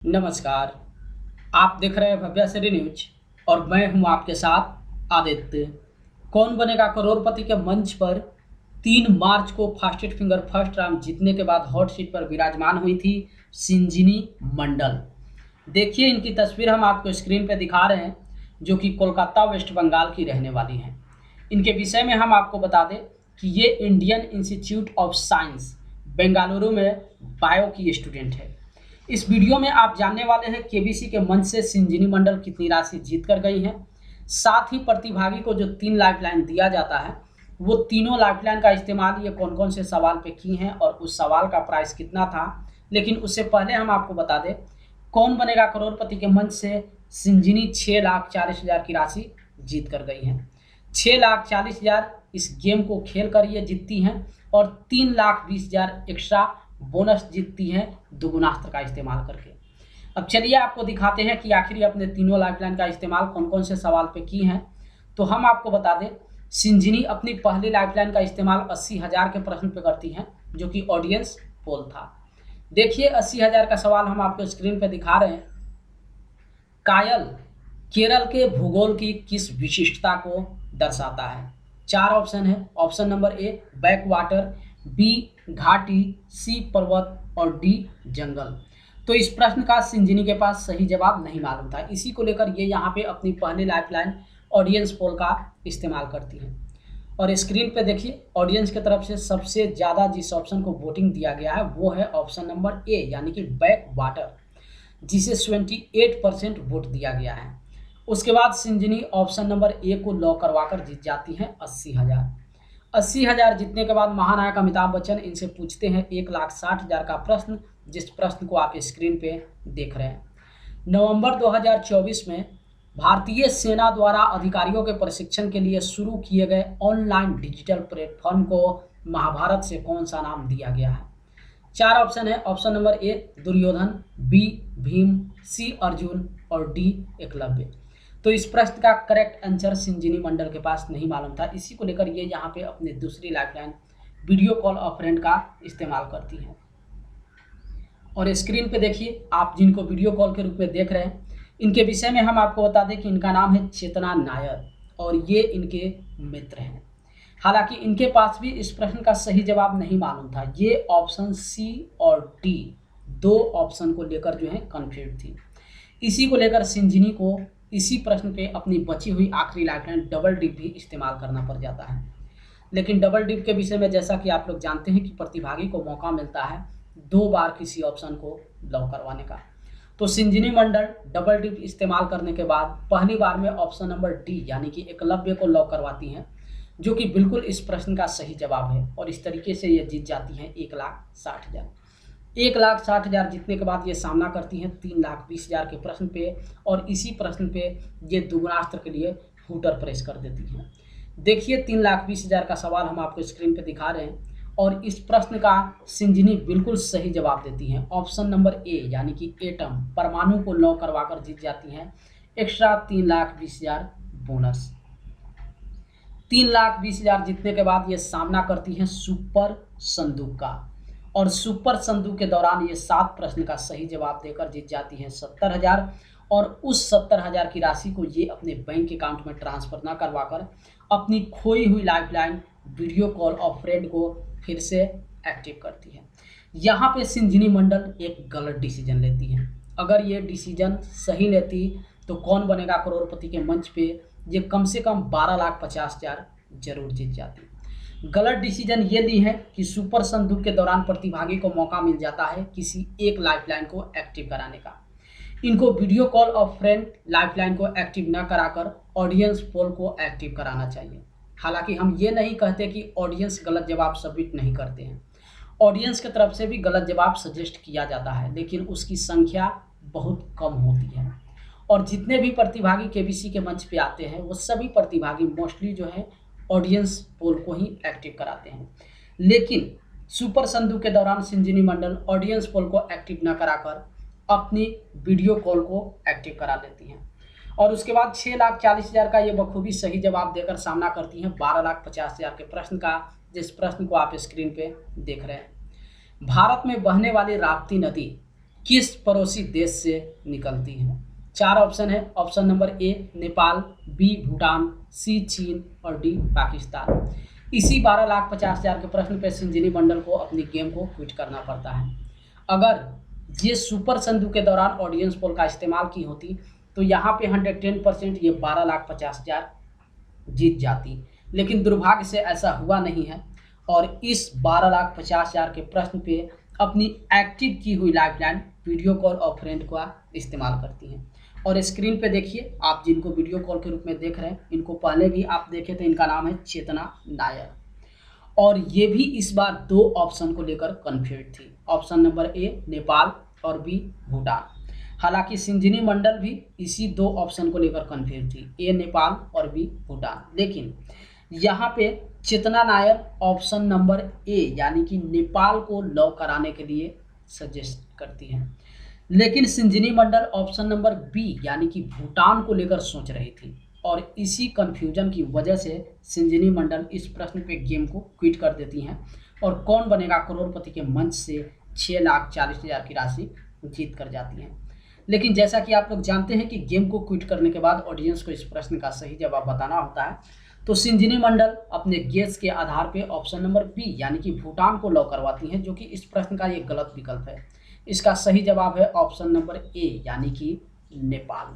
नमस्कार। आप देख रहे हैं भव्या श्री न्यूज और मैं हूं आपके साथ आदित्य। कौन बनेगा करोड़पति के मंच पर 3 मार्च को फास्टेस्ट फिंगर फर्स्ट राउंड जीतने के बाद हॉट सीट पर विराजमान हुई थी सिंजिनी मंडल। देखिए इनकी तस्वीर हम आपको स्क्रीन पर दिखा रहे हैं, जो कि कोलकाता वेस्ट बंगाल की रहने वाली हैं। इनके विषय में हम आपको बता दें कि ये Indian institute of science Bengaluru में बायो की स्टूडेंट है। इस वीडियो में आप जानने वाले हैं केबीसी के मंच से सिंजिनी मंडल कितनी राशि जीत कर गई हैं। साथ ही प्रतिभागी को जो 3 लाइफलाइन दिया जाता है, वो तीनों लाइफलाइन का इस्तेमाल ये कौन कौन से सवाल पे की हैं और उस सवाल का प्राइस कितना था। लेकिन उससे पहले हम आपको बता दें कौन बनेगा करोड़पति के मंच से सिंजिनी 6,40,000 की राशि जीत कर गई हैं। 6,40,000 इस गेम को खेल कर ये जीतती हैं और 3,20,000 एक्स्ट्रा बोनस जीतती हैं दुगुनास्त्र का इस्तेमाल करके। अब चलिए आपको दिखाते हैं कि आखिर ये अपने तीनों लाइफलाइन का इस्तेमाल कौन कौन से सवाल पे की हैं। तो हम आपको बता दें सिंजिनी अपनी पहली लाइफलाइन का इस्तेमाल 80,000 के प्रश्न पे करती हैं, जो कि ऑडियंस पोल था। देखिए 80,000 का सवाल हम आपको स्क्रीन पे दिखा रहे हैं। कायल केरल के भूगोल की किस विशिष्टता को दर्शाता है? 4 ऑप्शन है। Option number A backwater, B घाटी, सी पर्वत और डी जंगल। तो इस प्रश्न का सिंजिनी के पास सही जवाब नहीं मालूम था। इसी को लेकर ये यहाँ पे अपनी पहली लाइफलाइन ऑडियंस पोल का इस्तेमाल करती हैं। और स्क्रीन पे देखिए ऑडियंस की तरफ से सबसे ज़्यादा जिस ऑप्शन को वोटिंग दिया गया है वो है ऑप्शन नंबर ए, यानी कि बैक वाटर, जिसे 78% वोट दिया गया है। उसके बाद सिंजिनी ऑप्शन नंबर ए को लॉक करवाकर जीत जाती हैं 80,000। 80,000 जीतने के बाद महानायक अमिताभ बच्चन इनसे पूछते हैं 1,60,000 का प्रश्न, जिस प्रश्न को आप स्क्रीन पे देख रहे हैं। नवंबर 2024 में भारतीय सेना द्वारा अधिकारियों के प्रशिक्षण के लिए शुरू किए गए ऑनलाइन डिजिटल प्लेटफॉर्म को महाभारत से कौन सा नाम दिया गया है? 4 ऑप्शन है। Option number A Duryodhan, B Bhim, C Arjun और डी एकलव्य। तो इस प्रश्न का करेक्ट आंसर सिंजिनी मंडल के पास नहीं मालूम था। इसी को लेकर ये यहाँ पे अपनी दूसरी लाइफलाइन वीडियो कॉल अ फ्रेंड का इस्तेमाल करती हैं। और स्क्रीन पे देखिए आप जिनको वीडियो कॉल के रूप में देख रहे हैं, इनके विषय में हम आपको बता दें कि इनका नाम है चेतना नायर और ये इनके मित्र हैं। हालांकि इनके पास भी इस प्रश्न का सही जवाब नहीं मालूम था। ये ऑप्शन सी और डी 2 ऑप्शन को लेकर जो है कन्फ्यूज थी। इसी को लेकर सिंजिनी को इसी प्रश्न पे अपनी बची हुई आखिरी लाइफलाइन डबल डिप भी इस्तेमाल करना पड़ जाता है। लेकिन डबल डिप के विषय में जैसा कि आप लोग जानते हैं कि प्रतिभागी को मौका मिलता है 2 बार किसी ऑप्शन को लॉक करवाने का। तो सिंजिनी मंडल डबल डिप इस्तेमाल करने के बाद पहली बार में ऑप्शन नंबर डी यानी कि एकलव्य को लॉक करवाती हैं, जो कि बिल्कुल इस प्रश्न का सही जवाब है। और इस तरीके से ये जीत जाती हैं 1,60,000। 1,60,000 जीतने के बाद ये सामना करती हैं 3,20,000 के प्रश्न पे और इसी प्रश्न पे ये दुगुनास्त्र के लिए हूटर प्रेस कर देती हैं। देखिए 3,20,000 का सवाल हम आपको स्क्रीन पे दिखा रहे हैं और इस प्रश्न का सिंजिनी बिल्कुल सही जवाब देती हैं। ऑप्शन नंबर ए यानी कि एटम परमाणु को लॉक करवाकर जीत जाती हैं एक्स्ट्रा 3,20,000 बोनस। 3,20,000 जीतने के बाद ये सामना करती हैं सुपर संदूक का और सुपर संदूक के दौरान ये 7 प्रश्न का सही जवाब देकर जीत जाती हैं 70,000 और उस 70,000 की राशि को ये अपने बैंक अकाउंट में ट्रांसफर ना करवाकर अपनी खोई हुई लाइफलाइन वीडियो कॉल और फ्रेंड को फिर से एक्टिव करती है। यहाँ पे सिंजिनी मंडल एक गलत डिसीजन लेती है। अगर ये डिसीजन सही लेती तो कौन बनेगा करोड़पति के मंच पे ये कम से कम 12,50,000 जरूर जीत जाती। गलत डिसीजन ये ली है कि सुपर संदूक के दौरान प्रतिभागी को मौका मिल जाता है किसी एक लाइफलाइन को एक्टिव कराने का। इनको वीडियो कॉल और फ्रेंड लाइफलाइन को एक्टिव न कराकर ऑडियंस पोल को एक्टिव कराना चाहिए। हालांकि हम ये नहीं कहते कि ऑडियंस गलत जवाब सबमिट नहीं करते हैं। ऑडियंस की तरफ से भी गलत जवाब सजेस्ट किया जाता है, लेकिन उसकी संख्या बहुत कम होती है। और जितने भी प्रतिभागी केबीसी के मंच पे आते हैं वो सभी प्रतिभागी मोस्टली जो है ऑडियंस पोल को ही एक्टिव कराते हैं। लेकिन सुपर संदूक के दौरान सिंजिनी मंडल ऑडियंस पोल को एक्टिव न कराकर अपनी वीडियो कॉल को एक्टिव करा लेती हैं और उसके बाद 6,40,000 का ये बखूबी सही जवाब देकर सामना करती हैं 12,50,000 के प्रश्न का, जिस प्रश्न को आप स्क्रीन पे देख रहे हैं। भारत में बहने वाली राप्ती नदी किस पड़ोसी देश से निकलती है? 4 ऑप्शन है। Option number A Nepal, B Bhutan, C चीन और डी पाकिस्तान। इसी 12,50,000 के प्रश्न पे संजीवनी मंडल को अपनी गेम को क्विट करना पड़ता है। अगर ये सुपर संधु के दौरान ऑडियंस पोल का इस्तेमाल की होती तो यहाँ पे 110% ये 12,50,000 जीत जाती, लेकिन दुर्भाग्य से ऐसा हुआ नहीं है और इस 12,50,000 के प्रश्न पे अपनी एक्टिव की हुई लाइफलाइन वीडियो कॉल और फ्रेंड का इस्तेमाल करती हैं। और स्क्रीन पे देखिए, आप जिनको वीडियो कॉल के रूप में देख रहे हैं, इनको पहले भी आप देखे थे, इनका नाम है चेतना नायर। और ये भी इस बार 2 ऑप्शन को लेकर कन्फ्यूज थी, ऑप्शन नंबर ए नेपाल और बी भूटान। हालांकि संजीवनी मंडल भी इसी 2 ऑप्शन को लेकर कन्फ्यूज थी, ए नेपाल और बी भूटान। लेकिन यहाँ पे चेतना नायर ऑप्शन नंबर ए यानी कि नेपाल को लॉक कराने के लिए सजेस्ट करती हैं, लेकिन संजीवनी मंडल ऑप्शन नंबर बी यानी कि भूटान को लेकर सोच रही थी। और इसी कंफ्यूजन की वजह से संजीवनी मंडल इस प्रश्न पे गेम को क्विट कर देती हैं और कौन बनेगा करोड़पति के मंच से 6,40,000 की राशि जीत कर जाती हैं। लेकिन जैसा कि आप लोग जानते हैं कि गेम को क्विट करने के बाद ऑडियंस को इस प्रश्न का सही जवाब बताना होता है, तो संजीवनी मंडल अपने गेस के आधार पे ऑप्शन नंबर बी यानी कि भूटान को लॉक करवाती हैं, जो कि इस प्रश्न का ये गलत विकल्प है। इसका सही जवाब है ऑप्शन नंबर ए यानी कि नेपाल।